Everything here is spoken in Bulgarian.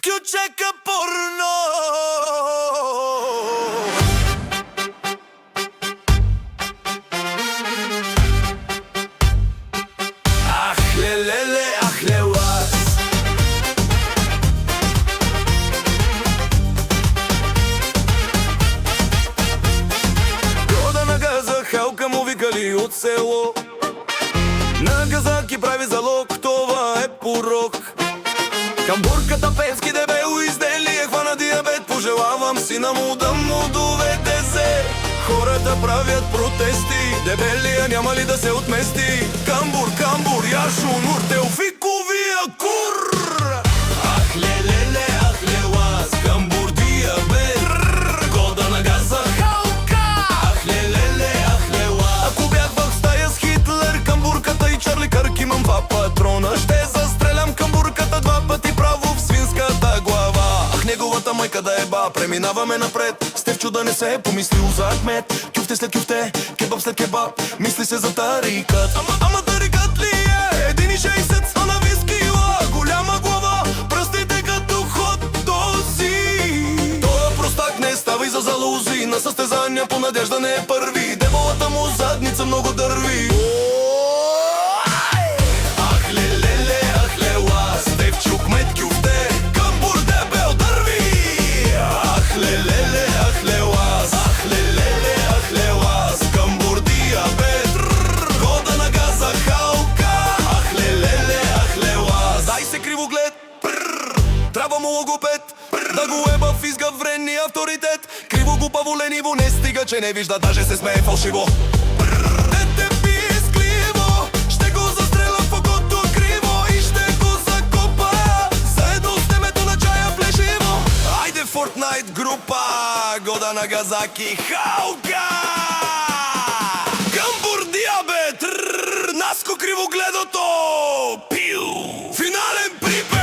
più čeka porno. Ahle lele, ahle was. Года на газа, халка му викали от село. На газаки прави залог, това е порок. Камбурката певски дебело изделие, хвана диабет. Пожелавам сина му да му доведе се. Хората правят протести, дебелия няма ли да се отмести? Камбур, камбур, яшун, уртеофиковия кур. Ахле леле, ахле лаз, камбур диабет. Года на газа, халка. Ахле леле, ахле лаз. Ако бях в стая с Хитлер, камбурката и Чарли Кърк, имам два патрона. Ще застрелям камбурката два пъти право в свинската глава. Ах, неговата майка да еба, преминаваме напред. Стефчо да не се е помислил за Ахмет. Кюфте след кюфте, кебаб след кебаб, мисли се за тарикат. Ама тарикат ли е? 1,60 ста на вискила, голяма глава, пръстите като хот-дози. Той простак не става и за залози, на състезания по надежда не е първи. Деболата му задница много дърви. Ахле леле, ахле лаз, Стефчо кмет кюфте, камбур дебел дърви. Ахле леле, ахле лаз, ахле леле, ахле лаз, камбур диабет. Года на газа, халка. Ахле леле, ахле лаз. Дай се кривоглед, трябва му логопед, да го еба в изгаврения авторитет. Криво глупаво лениво, не стига, че не вижда, даже се смее фалшиво. Дете пискливо, ще го застрелям в окото криво и ще го закопа заедно с темето на чая плешиво. Айде Fortnite група, года на газаки, халка. Камбур диабет, наско кривогледото, пил. Финален припев.